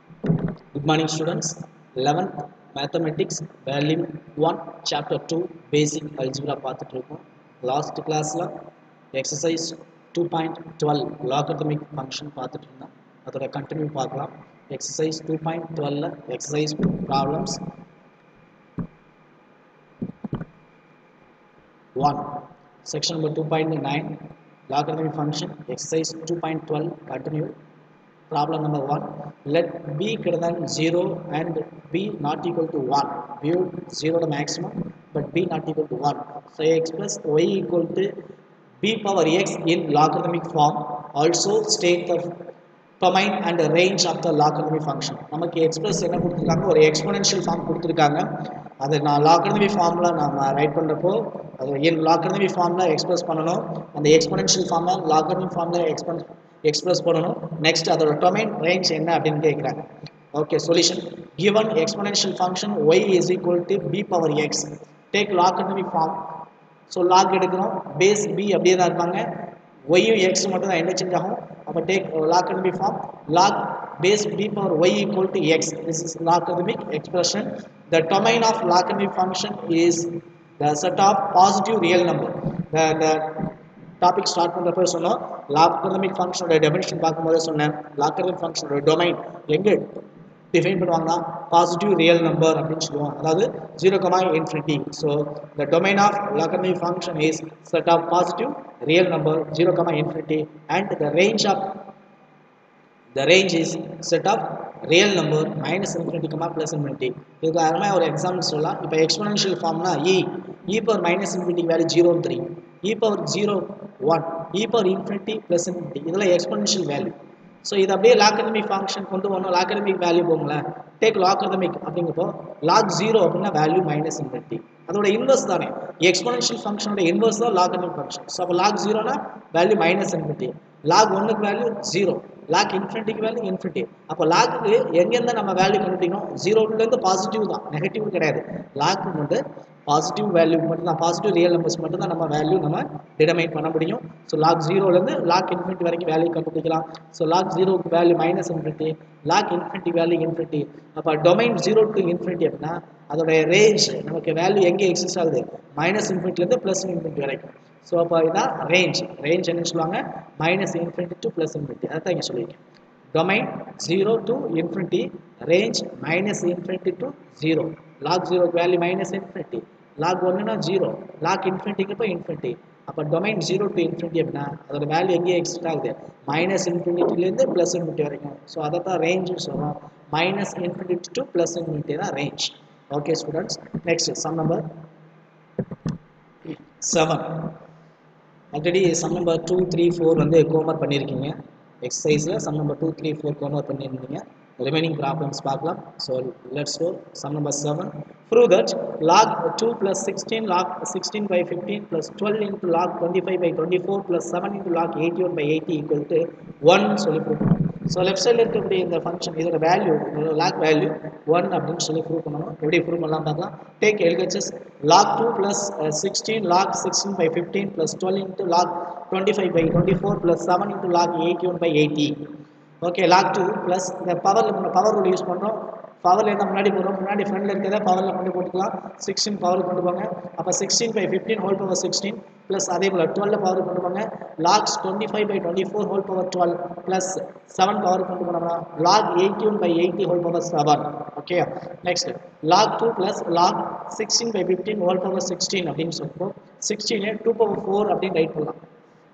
Good morning students. 11th Mathematics Volume 1 Chapter 2 Basic Algebra பார்த்துட்டு இருக்கோம். Last கிளாஸ்ல exercise 2.12 logarithmic function பார்த்துட்டு இருந்தோம். அதோட கண்டினியூ பார்க்கலாம். எக்ஸசைஸ் 2.12ல exercise problems 1 section number 2.9 logarithmic function exercise 2.12 continue. Problem number 1, let b greater than 0 and b not equal to 1. View 0 the maximum but b not equal to 1. So I express y equal to b power x in logarithmic form. Also state the domain and the range of the logarithmic function. நமக்கு express என்ன கொடுத்திருக்காங்க, ஒரு exponential form கொடுத்திருக்காங்க. அது நான் logarithmic formல நாம right பண்றப்போ அது in logarithmic formல express பண்ணனும். அந்த exponential formல logarithmic formல express பண்ணனும். நெக்ஸ்ட் அதோட domain range என்ன அப்படினு கேக்குறாங்க. Okay, solution. Given exponential function y is equal to b power x. Take logarithmic form. So log எடுக்கணும். base b அப்படியே தான் இருப்பாங்க. y யும் x மட்டும் தான் இன்டர்சேஞ்ச் ஆகும். அப்ப take logarithmic form. Log base b power y equal to x. This is logarithmic expression. The domain of logarithmic function is the set of positive real number. The topic start பண்றப்ப சொன்னோம் logarithmic function ஓட definition பார்க்கும்போது சொன்னேன் logarithmic function ஓட domain எங்க define பண்ணுவாங்கன்னா positive real number அப்படின்னு சொல்லுவாங்க, அதாவது 0, infinity. So the domain of logarithmic function is set of positive real number 0, infinity and the range is set of real number minus infinity, plus infinity. இதுக்கு அருமையா ஒரு example சொல்லலாம். இப்போ exponential ஃபார்ம்னா e power minus infinity value 0 3, e power 0 1, e power infinity plus infinity, இதெல்லாம் exponential value. So இது அப்படியே logarithmic function கொண்டு வரணும். லாகரிதமிக் வேல்யூ போங்களேன், டேக் லாகரிதமிக் அப்படிங்கப்போ லாக் 0 அப்படின்னா வேல்யூ மைனஸ் இன்ஃபினிட்டி. அதோட இன்வர்ஸ் தானே, எக்ஸ்போனென்ஷியல் ஃபங்க்ஷனோட இன்வர்ஸ் தான் லாகரிதமிக் ஃபங்க்ஷன். ஸோ அப்போ லாக் 0னா வேல்யூ மைனஸ் இன்ஃபினிட்டி, லாக் 1க்கு வேல்யூ 0, லாக் இன்ஃபினிட்டிக்கு வேல்யூ இன்ஃபினிட்டி. அப்போ லாக்கு எங்கேருந்து நம்ம வேல்யூ கண்டுபிடிக்கணும், 0லேருந்து பாசிட்டிவ் தான், நெகட்டிவ் கிடையாது. லாக்கு வந்து பாசிட்டிவ் வேல்யூ மட்டும் தான், பாசிட்டிவ் ரியல் நம்பர்ஸ் மட்டும் தான் நம்ம வேல்யூ நம்ம டிடர்மைன் பண்ண முடியும். ஸோ லாக் 0லேருந்து லாக் இன்ஃபினிட்டி வரைக்கும் வேல்யூ கண்டுபிடிக்கலாம். ஸோ லாக் 0க்கு value minus infinity, log infinity value infinity. அப்போ டொமைன் 0 to infinity அப்படின்னா அதோடைய ரேஞ்ச் நமக்கு வேல்யூ எங்கே எக்ஸிஸ்ட் ஆகுது, மைனஸ் இன்ஃபினிட்டிலேருந்து ப்ளஸ் இன்ஃபினிட்டி வரைக்கும். ஸோ அப்போ இதான் ரேஞ்ச். ரேஞ்ச் என்னன்னு சொல்லுவாங்க, minus infinity to plus infinity. அதை தான் இங்கே சொல்லியிருக்கேன். domain 0 to infinity, range minus infinity to 0, log 0 value minus infinity, log 1 na 0, log infinity க்கு போய் infinity. அப்ப domain 0 to infinity அப்படினா அதோட வேல்யூ எங்கே எக்ஸிஸ்ட் ஆகுது, மைனஸ் இன்ஃபினிட்டில இருந்து பிளஸ் இன்ஃபினிட்டி வரைக்கும். ஸோ அதை தான் ரேஞ்ச் சொல்றோம். Minus infinity to plus infinity தான் range. Okay students, next sum number 7. Already sum number 2 3 4 வந்து கோமர் பண்ணியிருக்கீங்க. எக்ஸசைஸில் சம் நம்பர் 2 3 4 கோமர் பண்ணியிருந்தீங்க. ரிமைனிங் ப்ராப்ளம்ஸ் பார்க்கலாம். So let's go some number 7. Prove that log 2 plus 16 log 16 by 15 plus 12 into log 25 by 24 plus 7 into log 81 by 80 equal to 1 சொல்லி prove பண்ணணும். So left சைடில் இருக்கக்கூடிய இந்த ஃபங்க்ஷன் இதோட வேல்யூ, லாக் வேல்யூ 1 அப்படின்னு சொல்லி ப்ரூவ் பண்ணணும். எப்படி ப்ரூவ் பண்ணலாம் பார்க்கலாம். Take LHS log 2 plus 16 log 16 by 15 plus 12 into log 25 by 24 plus 7 into log 81 by 80. Okay, log 2 plus இந்த பவர் ரூல் யூஸ் பண்ணுறோம். பவரில் இருந்தால் முன்னாடி போகிறோம், முன்னாடி ஃப்ரெண்டில் இருக்கிறத பவரில் கொண்டு போட்டுக்கலாம். 16 பவர் கொண்டு போங்க. அப்போ 16 by 15 ஹோல் பவர் 16 ப்ளஸ் அதே போல் 12 பவர் கொண்டு போங்க. Logs 25 by 24 whole power 12 plus 7 power கொண்டு போனோம்னா log 81 by 80 whole power 7. Okay, next log 2 plus log 16 by 15 whole power 16 அப்படின்னு சொல்லிப்போம். 16 2 power 4 அப்படின்னு ரைட் பண்ணலாம்.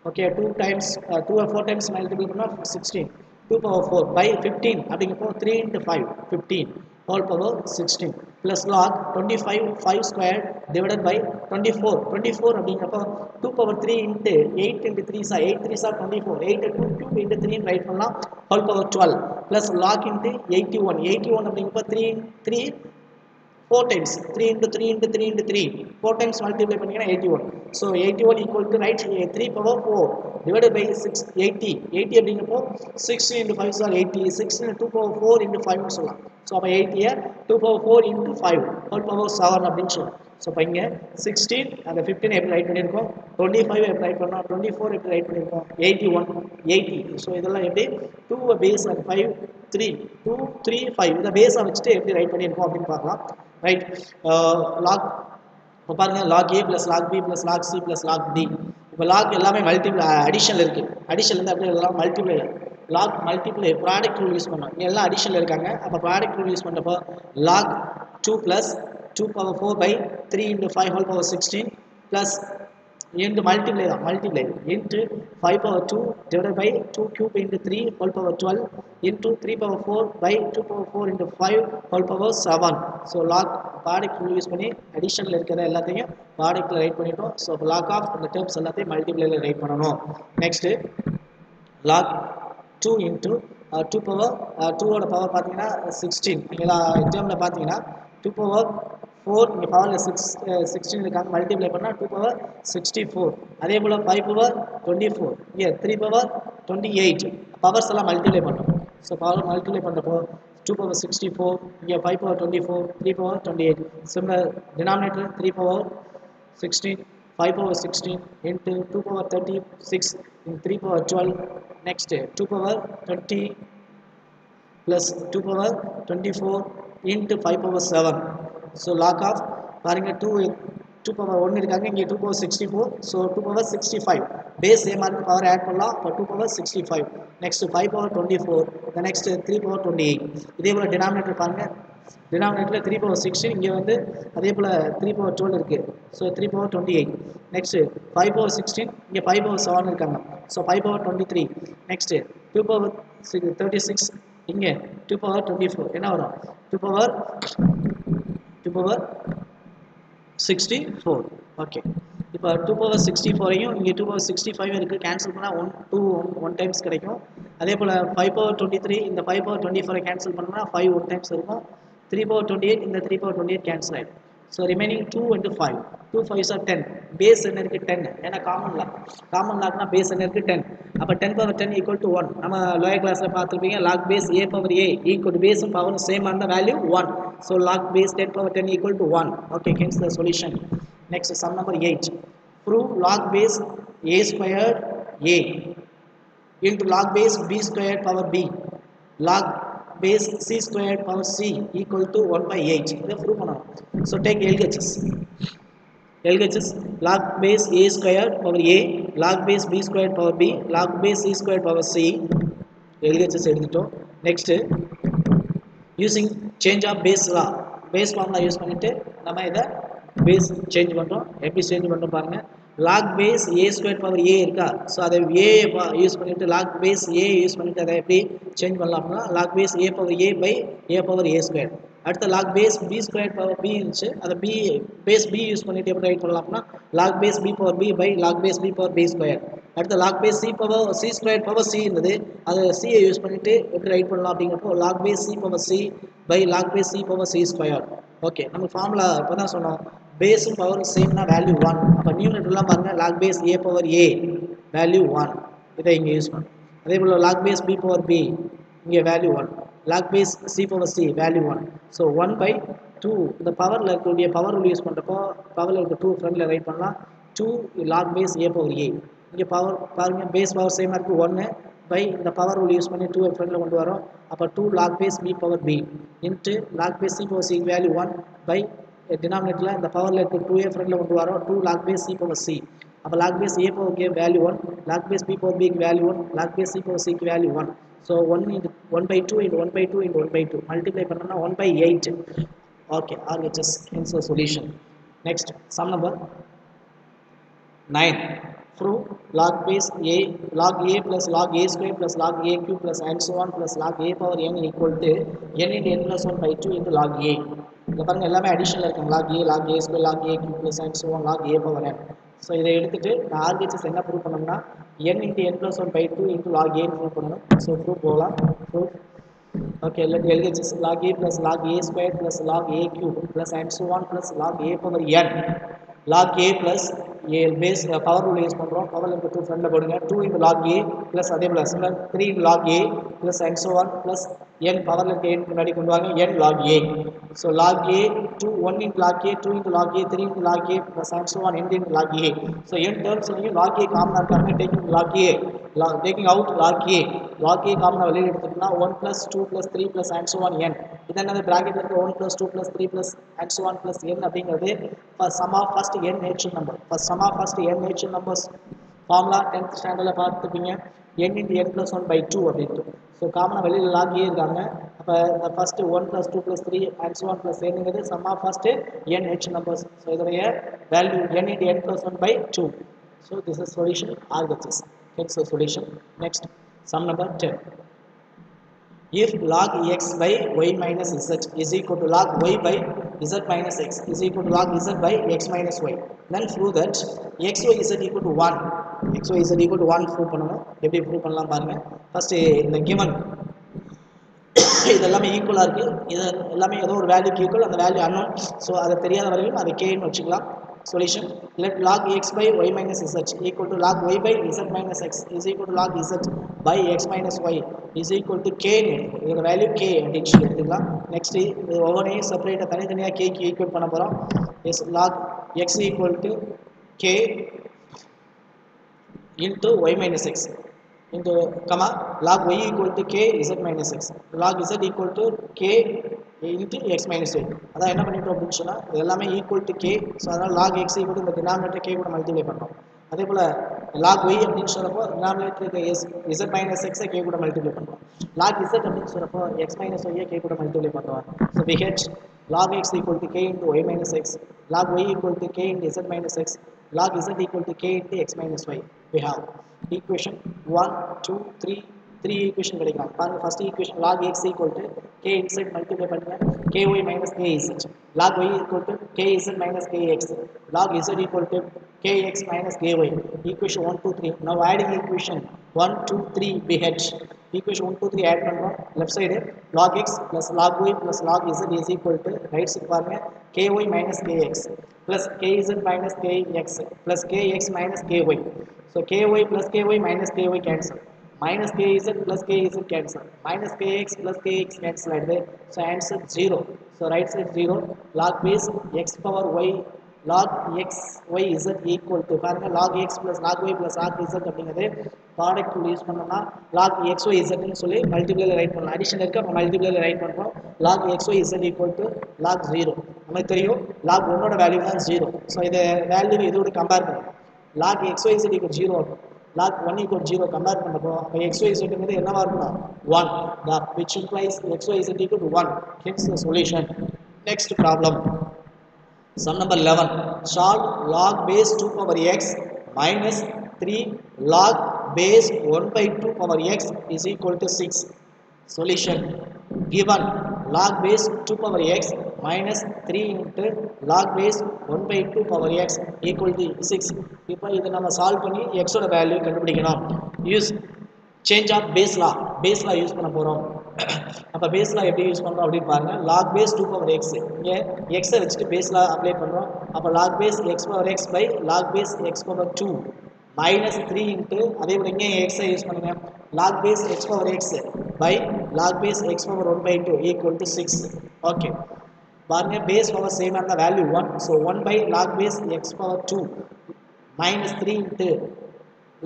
Okay, 2 times 2 or 4 times multiple பண்ணால் 16, 2 power 4 by 15 அப்படிங்கப்போ 3 into 5 15 whole power 16 plus log 25 5 square divided by 24 அப்படிங்கப்போ 2 power 3 into 8 into 3 sa 8 3 sa 24 8 into 2 into 3 right பண்ணலாம் whole power 12 plus log into 81 அப்படிங்கப்போ 3 4 times 3 into 3 into 3 into 3 4 times multiply பண்ணீங்கன்னா 81. So 81 equal to right 3 power 4 divided by 6 80 அப்படிங்கப்போ 60 into 5 are 80, 6 into 2 power 4 into 5 சொல்லலாம். So அப்போ 80 2 power 4 into 5 whole power 7 அப்படின்னு சொல்லலாம். So இப்போ இங்கே 16 அந்த 15 எப்படி ரைட் பண்ணியிருக்கோம், 25 எப்படி ரைட் பண்ணோம், 24 எப்படி ரைட் பண்ணியிருக்கோம், 81 80. ஸோ இதெல்லாம் எப்படி 2 பேஸ் 5 3 2 3 5 இதை பேஸாக வச்சுட்டு எப்படி ரைட் பண்ணியிருக்கோம் அப்படின்னு பார்க்கலாம். ரைட் லாக் இப்போ பாருங்கள் log A plus log B plus log C plus log D. இப்போ லாக் எல்லாமே மல்டிப்ளை அடிஷனில் இருக்குது. அடிஷன்லேருந்து அப்படியே எல்லாம் multiply log multiply product rule use பண்ணோம். இங்கே எல்லாம் அடிஷனில் இருக்காங்க. அப்போ ப்ராடக்ட் ரூல் யூஸ் பண்ணுறப்போ log 2 plus 2 power 4 by 3 into 5 whole power 16 plus into multiply into 5 power 2 divided by 2 cube into 3 whole power 12 into 3 power 4 by 2 power 4 into 5 whole power 7. So log product use பண்ணி additionல இருக்கிறத எல்லாத்தையும் productல write பண்ணிட்டோம். So log of the terms எல்லாத்தையும் multiplyல write பண்ணணும். Next log 2 into 2 power 2 ஓட power பார்த்தீங்கன்னா 16. நீங்களா டேர்மில் பார்த்தீங்கன்னா 2 power 4 இங்கே பவரில் 16 இருக்காங்க. மல்டிப்ளை பண்ணால் 2 power 64. அதே போல் 5 power 24 இங்கே 3 power 28. பவர்ஸ் எல்லாம் மல்டிப்ளை பண்ணுறோம். ஸோ பவர் மல்டிப்ளை பண்ணுறப்போ 2 power 64 இங்கே 5 power 24 3 power 28. Similar denominator 3 power 16 5 power 16 into 2 power 36 in 3 power 12. Next 2 power 20 plus 2 power 24 into 5 power 7. So log of பாருங்க 2 power 1 இருக்காங்க. இங்கே 2 power 64. So 2 power 65 பேஸ் சேமாக இருக்கு. Power add பண்ணலாம். இப்போ 2 power 65. Next 5 power 24. the next 3 power 28. இதே போல் denominator பாருங்க. டினாமினேட்டரில் 3 power 16 இங்கே வந்து அதே போல் 3 power 12 இருக்குது. So 3 power 28. நெக்ஸ்ட் 5 power 16 இங்கே 5 power 7 இருக்காங்க. So 5 power 23. நெக்ஸ்ட் 2 power 36 இங்கே 2 power 24 என்ன வரும் 2 power 64. ஓகே இப்போ 2 power 64ஐயும் இங்கே 2 power 65 இருக்குது. கேன்சல் பண்ணால் 1 டைம்ஸ் கிடைக்கும். அதே போல் 5 power 23 இந்த 5 power 24 கேன்சல் பண்ணால் 5 1 டைம்ஸ் இருக்கும். 3 power 28 இந்த 3 power 28 கேன்சல் ஆகிடும். So remaining 2 into 5 2 5s are 10. Base என்ன இருக்குது 10. ஏன்னா காமன் லாக்னா பேஸ் என்ன இருக்குது 10. அப்போ 10 power 10 equal to 1. நம்ம லோயர் கிளாஸில் பார்த்துருப்பீங்க log base a power a equal to பேஸும் பவரும் சேம் அந்த value 1. So log base 10 power 10 equal to 1. Okay, hence the solution. Next sum number 8. Prove log base a squared a into log base b squared power b log base c squared power c equal to 1 by 8. இதை prove பண்ணணும். So take LHS. LHS log base a squared power a log base b squared power b log base c squared power c. LHS எடுத்துட்டோம். Next using change of base law base formula use பண்ணிட்டு நம்ம இதை base change பண்ணுறோம். எப்படி change பண்ணுறோம் பாருங்க. log base a squared power a இருக்கா. So அதை a யூஸ் பண்ணிட்டு log base a யூஸ் பண்ணிட்டு அதை எப்படி சேஞ்ச் பண்ணலாம் அப்படின்னா log base a power a by a power a squared. அடுத்த log base b squared power b இருந்துச்சு. அதை base b யூஸ் பண்ணிட்டு எப்படி ரைட் பண்ணலாம் அப்படின்னா log base b power b by log base b power b squared. அடுத்த log base c squared power c இருந்தது. அதை c யூஸ் பண்ணிட்டு எப்படி ரைட் பண்ணலாம் அப்படிங்கிறப்போ log base c power c by log base c power c squared. Okay நம்ம formula இப்போ தான் சொன்னோம். பேஸும் பவரும் சேம்னா வேல்யூ 1. அப்போ நியூமரேட்டர்லாம் பாருங்கள் log base a power a value 1. இதை இங்கே யூஸ் பண்ணும். அதே போல் log base b power b இங்கே value 1. log base c power c value 1. So 1 by 2 இந்த பவரில் இருக்கக்கூடிய பவர் ரூல் யூஸ் பண்ணுறப்போ பவரில் இருக்க 2 ஃப்ரண்டில் ரைட் பண்ணலாம். 2 log base a power a இங்கே பவர் பாருங்கள் பேஸ் பவர் சேமாக இருக்குது 1 by இந்த பவர் ரூல் யூஸ் பண்ணி 2 ஃப்ரண்டில் கொண்டு வரோம். அப்போ 2 log base b power b into log base c power c value 1 by டினாமினேட்டரில் இந்த பவரில் இருக்க 2a ஃப்ரண்டில் கொண்டு வரோம். 2 log base c power c. அப்போ log base a power k value 1 log base b power b value 1 log base c power c value 1. So 1 by 2 into 1 by 2 into 1 by 2 multiply பண்ணோம்னா 1 by 8. Okay RHS hence the solution. Next sum number 9. Prove log base a log a plus log a square plus log a cube plus and so on plus log a power n equal to n into n plus 1 by 2 into log a. இங்கே பாருங்கள் எல்லாமே அடிஷனில் இருக்காங்க. log a square log a cube plus and so on log a power n. So இதை எடுத்துகிட்டு நான் RHS என்ன prove பண்ணோம்னா n into n plus 1 by 2 into log a prove பண்ணணும். ஸோ ப்ரூவ் போகலாம். Prove okay let LHS log a plus log a square plus log a cube plus and so on plus log a power n log a plus a base power rule use பண்ணுறோம். பவரில் இருக்க 2 ஃப்ரண்டில் போடுங்க. 2 into log a plus அதே போல் similar 3 into log a plus and so on plus n பவரில் இருக்க n முன்னாடி கொண்டு வாங்க n log a. So log a 2 1 into log a 2 into log a 3 into log a plus and so on n into log a. So n terms நீங்க log a காமனா இருக்காங்க taking log a taking out log a காமனா வெளியில எடுத்துட்டோம்னா 1 plus 2 plus 3 plus and so on n. இது என்னது bracketல இருக்க 1 plus 2 plus 3 plus and so on plus n அப்படிங்கிறது sum of first n natural number. First sum of first n natural numbers formula 10th standardல பார்த்துப்பீங்க n into n plus 1 by 2 அப்படின்ட்டு. So காமனாக வெளியில் log a இருக்காங்க. அப்போ இந்த first 1 plus 2 plus 3 and so on plus nங்கிறது sum of first n natural numbers. So இதோடைய value n into n plus 1 by 2. So this is solution RHS. Next solution. Next sum number 10. If log x by y minus z is equal to log y by z minus x is equal to log z by x minus y, then prove that xy z equal to 1. xy z equal to 1 prove பண்ணனும். எப்படி prove பண்ணலாம் பாருங்க. First இந்த given இது எல்லாமே ஈக்குவலா இருக்கு. இது எல்லாமே ஏதோ ஒரு வேல்யூக்கு ஈக்குவல், அந்த வேல்யூ unknown. சோ அது தெரியாத வரையிலும் அது k ன்னு வச்சுக்கலாம். Solution: let log x by y minus z equal to log y by z minus x is equal to log z by x minus y is equal to k. இதோட value k அப்படின்னு சொல்லி எடுத்துக்கலாம். Next இது ஒவ்வொன்றையும் செப்பரேட்டா தனித்தனியா k க்கு equal பண்ண போறோம். is log x equal to k into y minus x into comma log y equal to k z minus x log z equal to k into x minus y. அதான் என்ன பண்ணிட்டோம் அப்படின்னு சொன்னா எல்லாமே equal to k. So அதனால log x equal to இந்த denominator k கூட multiply பண்ணுறோம். அதே போல் log y அப்படின்னு சொல்கிறப்போ டினாமினேட்டருக்கு z minus x k கூட மல்டிப்ளை பண்ணுறோம். log z அப்படின்னு சொல்கிறப்போ x minus y k கூட மல்டிப்ளை பண்ணுறோம். So we get log x equal to k into y minus x log y equal to k into z minus x log z equal to k into x minus y. We have equation 1 2 3 equation கிடைக்கும். பாருங்க first equation log x equal to k inside multiply பண்ணுங்க ky minus kz log y equal to kz minus kx log z equal to kx minus ky. Equation 1 2 3. Now adding equation 1 2 3 we had equation 1 2 3 add பண்றோம். left side log x plus log y plus log z is equal to right side பாருங்க ky minus kx plus kz minus kx plus kx minus ky. So ky plus ky minus ky cancel. Minus kz plus kz cancel. Minus kx plus kx cancel ஆயிடுது. So answer 0. So right side 0. Log base x power y log x y z equal to பாருங்க log x plus log y plus log z அப்படிங்கிறது product rule use பண்ணோம்னா log x y z ன்னு சொல்லி மல்டிப்ளைல right பண்ணலாம். Addition இருக்கு, அப்போ மல்டிப்ளைல right பண்ணுறோம். log x y z equal to log 0. நமக்கு தெரியும் log 1 ஓட வேல்யூ தான் 0. ஸோ இதை வேல்யூ இதோட கம்பேர் பண்ணுறோம். log x y z equal 0 log 1 equal 0 compare பண்ணப்போ அப்போ x y z ங்கிறது என்னவா இருக்கணும் 1, which implies x y z equal to 1. Hence the solution. Next problem. Sum number 11. Solve log base 2 power x minus 3 log base 1 by 2 power x is equal to 6. Solution. Given log base 2 power x minus 3 into log base 1 by 2 power x equal to 6. இப்போ இதை நம்ம solve பண்ணி x ஓட value கண்டுபிடிக்கணும். Use change of base law use பண்ண போகிறோம். அப்போ base லா எப்படி யூஸ் பண்ணுறோம் அப்படின்னு பாருங்கள். log base 2 power x இங்கே எக்ஸை வச்சுட்டு பேஸ் லா அப்ளை பண்ணுறோம். அப்போ log base x power x by log base x power 2 minus 3 into அதே போல் இங்கே எக்ஸை யூஸ் பண்ணுங்கள் log base x power x by log base x power 1 by 2 equal to 6. Okay பாருங்க பேஸ் பவர் சேமாக இருந்தால் value 1. So 1 by log base x power 2 minus 3 into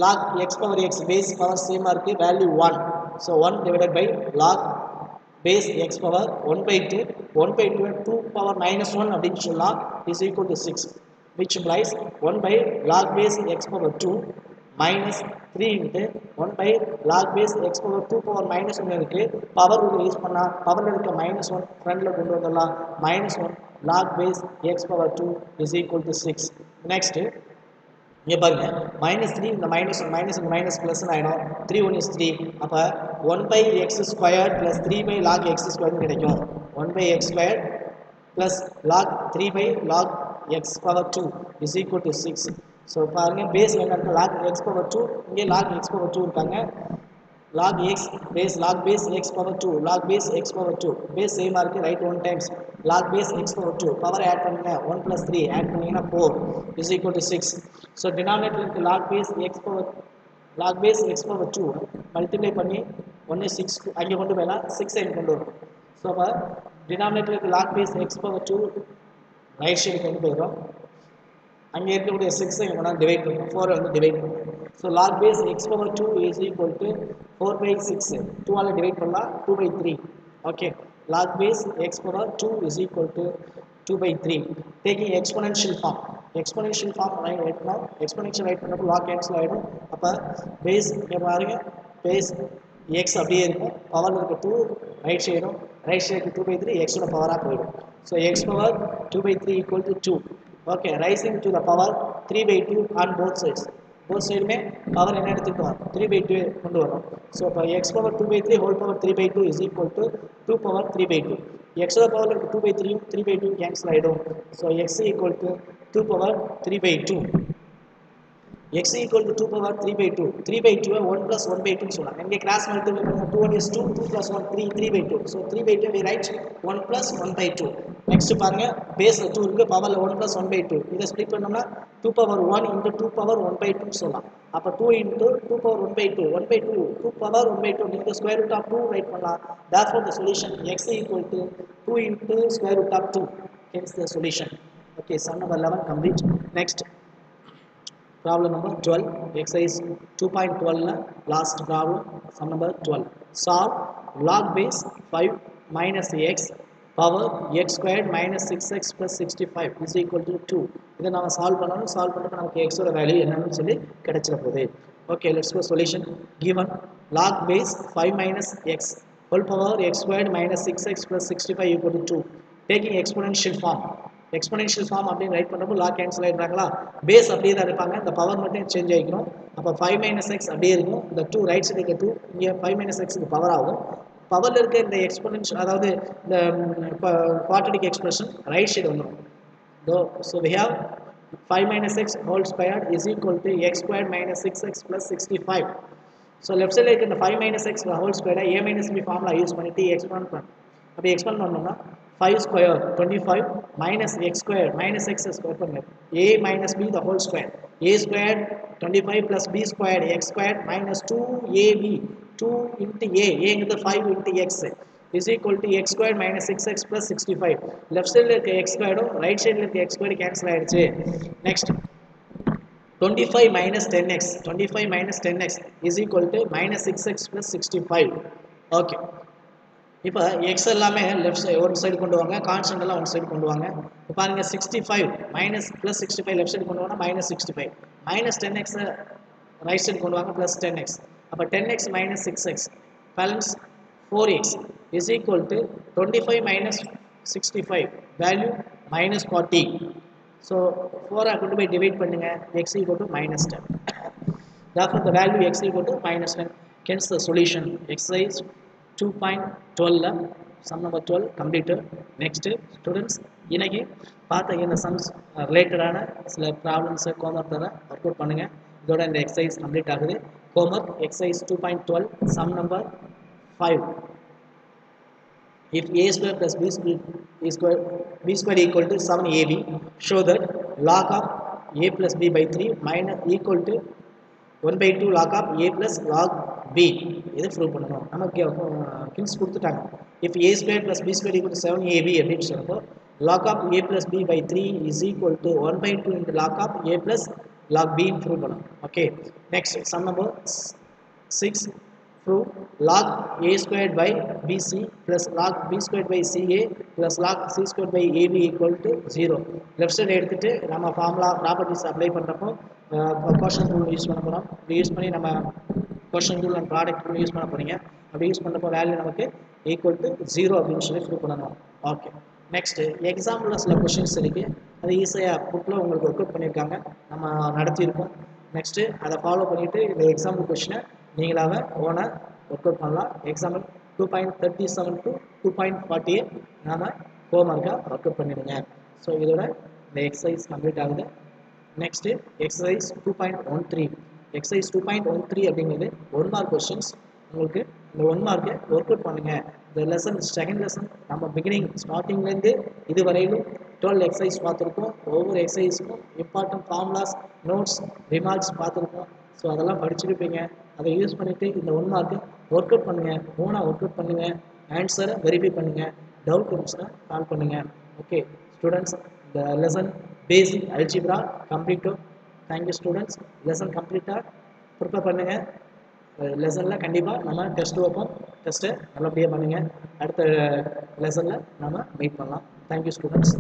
log x power x base power சேமாக இருக்குது value 1. So 1 divided by log base x power 1 by 2 1 by 2 2 power minus 1 அப்படின்னு சொல்லலாம் is equal to 6, which implies 1 by log base x power 2 minus 3 into 1 by log base x power 2 power minus 1 இருக்கு. Power rule use பண்ணால் பவரில் இருக்க minus 1 ஃப்ரண்டில் கொண்டு வந்துடலாம். minus 1 log base x power 2 is equal to 6. Next இங்கே பாருங்க -3 இந்த minus இந்த மைனஸ் ப்ளஸ் ஆகிடும். 3 1 is 3. அப்போ 1 by x squared plus 3 by log x squared கிடைக்கும். 1 by x squared plus log 3 by log x power 2 is equal to 6. So பாருங்க base என்ன இருக்கு log x power 2, இங்கே log x power 2 இருக்காங்க. log x base log base x power 2 log base x power 2 base சேமாக இருக்குது. Right 1 times log base x power 2 power add பண்ணுங்க 1 plus 3 add பண்ணிங்கன்னா 4 is equal to 6. So denominator இருக்குது log base x power 2 multiply பண்ணி 1 is 6 அங்கே கொண்டு போயிடலாம் 6 இங்கே கொண்டு வரும் ஸோ அப்போ டினாமினேட்டருக்கு log base X power 2 right side கொண்டு போயிடும் அங்கே இருக்கக்கூடிய 6 இங்கே கொண்டாந்து டிவைட் பண்ணும் 4 வந்து டிவைட் பண்ணும் so log base X power 2 is equal to 4/6 2 all divide பண்ணலாம் 2/3 okay log base x power 2 is equal to 2/3 taking exponential form right now exponential right பண்ணப்போ log cancel ஆயிடும் அப்போ base இங்கே பாருங்க base x அப்படியே இருக்கும் பவரில் இருக்க 2 ரைட் சைடு 2/3 x ஓட பவராக போயிடும் so x power 2/3 equal to 2 okay rising to the power 3/2 on both sides சைடுமே பவர் என்ன எடுத்துக்கிட்டோம் 3/2 கொண்டு வரோம் ஸோ இப்போ X power 2/3 whole power 3/2 is equal to 2 power 3/2 எக்ஸோட பவரில் இருக்க 2/3 3/2 கேன்சல் ஆகிடும் so X equal to 2 power 3/2 x equal to 2 power 3/2 3/2 1 plus 1/2 சொல்லலாம் இங்கே கிராஸ் மல்டிப்ளை பண்ணுங்க 2 1 is 2 2 plus 1 3 3/2 so 3/2 we write 1 plus 1/2 next பாருங்க பேஸ் 2 இருக்கு பவர்ல 1 plus 1/2 இத ஸ்ப்ளிட் பண்ணோம்னா 2 power 1 into 2 power 1/2 சொல்லலாம் அப்ப 2 into 2 power 1/2 1/2 2 power 1/2 நீங்க square root of 2 ரைட் பண்ணலாம் therefore the solution x equal to 2 into square root of 2 hence the solution okay sum number 11 complete next problem number 12 exercise 2.12 last problem sum number 12 solve log base 5 minus x power x squared minus 6x plus 65 is equal to 2 இதை நாம solve பண்ணனும் solve பண்ணப்ப நமக்கு x ஓட value என்னன்னு சொல்லி கிடைச்சிர போகுது okay let's go solution given log base 5 minus x whole power x squared minus 6x plus 65 equal to 2 taking exponential form அப்படினு ரைட் பண்ணப்போ log cancel ஆயிடுறாங்களா பேஸ் அப்படியே தான் இருப்பாங்க இந்த பவர் மட்டும் சேஞ்ச் ஆகிக்கும் அப்ப 5 minus x அப்படியே இருக்கும் இந்த 2 ரைட் சைடுல 2 இங்க 5 minus x க்கு பவர் ஆகும் பவர்ல இருக்க இந்த எக்ஸ்போனன்ஷியல் அதாவது இந்த குவாட்ரடிக் எக்ஸ்பிரஷன் ரைட் சைடு வந்துரும் so we have 5 minus x whole squared is equal to x squared minus 6x plus 65 so left side இருக்க இந்த 5 minus x whole squared a minus b formula use பண்ணிட்டு expand அப்படி expand பண்ணோம்னா 5 square 25 minus x squared minus x squared பண்ணுங்க a minus b the whole square a squared 25 plus b squared x squared minus 2ab 2 into a ங்கிறது 5 into x is equal to x squared minus 6x plus 65 left side இருக்க x squared right side இருக்க x squared cancel ஆயிடுச்சு next 25 minus 10x is equal to minus 6x plus 65 okay இப்போ x எல்லாமே left side ஒரு side கொண்டு வாங்க constant எல்லாம் ஒரு சைடு கொண்டு வாங்க இப்போ பாருங்க 65 மைனஸ் + 65 லெஃப்ட் சைடு கொண்டு வாங்க -65 -10x ரைட் சைடு கொண்டு வாங்க +10x அப்ப 10x - 6x balance 4x is equal to 25 minus 65 value -40 so 4 கொண்டு போய் டிவைட் பண்ணுங்க x equal to -10 therefore the value x equal to -10 hence the solution exercise 2.12 sum number 12 completed next students இன்னைக்கு பார்த்த இந்த sums related ஆன சில problems homework தர work out பண்ணுங்க இதோட இந்த exercise complete ஆகுது homework exercise 2.12 sum number 5 if a square plus b square equal to 7ab show that log of a plus b by 3 minus equal to 1/2 log of a plus log b இது prove பண்ணனும் நமக்கு Kings கொடுத்துட்டாங்க if a square plus b square equal to 7ab அப்படினு சொல்றப்போ log of a plus b by 3 is equal to 1/2 into log of a plus log b ன்னு prove பண்ணனும் okay next sum number 6 prove log a squared by bc plus log b squared by ca plus log c squared by ab equal to 0 left side எடுத்துட்டு நம்ம formula properties apply பண்றப்போ கோஷன் rule use பண்ண போறோம் use பண்ணி நம்ம quotient rule and product rule use பண்ண போறீங்க அப்படி யூஸ் பண்றப்போ வேல்யூ நமக்கு ஈக்குவல் டு 0 அப்படினு சொல்லி ப்ரூவ் பண்ணனும் ஓகே நெக்ஸ்ட் எக்ஸாம்பிள்ல சில क्वेश्चंस இருக்கு அது ஈஸியா புக்ல உங்களுக்கு ஒர்க் அவுட் பண்ணிருக்காங்க நம்ம நடத்தி இருக்கோம் நெக்ஸ்ட் அத ஃபாலோ பண்ணிட்டு இந்த எக்ஸாம்பிள் क्वेश्चन நீங்களாவே ஓனா ஒர்க் அவுட் பண்ணலாம் எக்ஸாம்பிள் 2.37 to 2.48 நாம ஹோம்வொர்க்கா ஒர்க் அவுட் பண்ணிடுங்க சோ இதோட இந்த எக்சர்சைஸ் கம்ப்ளீட் ஆகுது நெக்ஸ்ட் எக்சர்சைஸ் 2.13 எக்சர்சைஸ் 2.13 அப்படிங்கிறது 1 மார்க் क्वेश्चंस உங்களுக்கு இந்த 1 மார்க்கை ஒர்க் அவுட் பண்ணுங்க இந்த லெசன் செகண்ட் லெசன் நம்ம பிகினிங் ஸ்டார்டிங்ல இருந்து இது வரையிலும் 12 எக்சர்சைஸ் பார்த்திருக்கோம் ஒவ்வொரு எக்சர்சைஸ்க்கும் இம்பார்ட்டன்ட் ஃபார்முலாஸ் நோட்ஸ் ரிமார்க்ஸ் பார்த்திருக்கோம் சோ அதெல்லாம் படிச்சிருப்பீங்க அதை யூஸ் பண்ணிவிட்டு இந்த 1 மார்க்கு ஒர்க் அவுட் பண்ணுங்கள், ஓனாக ஒர்க் அவுட் பண்ணுங்கள், ஆன்சரை வெரிஃபை பண்ணுங்கள், டவுட் இருந்துச்சுன்னா கால் பண்ணுங்கள். ஓகே ஸ்டூடெண்ட்ஸ், இந்த லெசன் பேசிக் அல்ஜிப்ரா கம்ப்ளீட்டோ. Thank you students. லெசன் கம்ப்ளீட்டாக ப்ரிப்பேர் பண்ணுங்கள். லெசனில் கண்டிப்பாக நம்ம டெஸ்ட் வைப்போம். டெஸ்ட்டை நல்லபடியாக பண்ணுங்கள். அடுத்த லெசனில் நம்ம மீட் பண்ணலாம். Thank you students.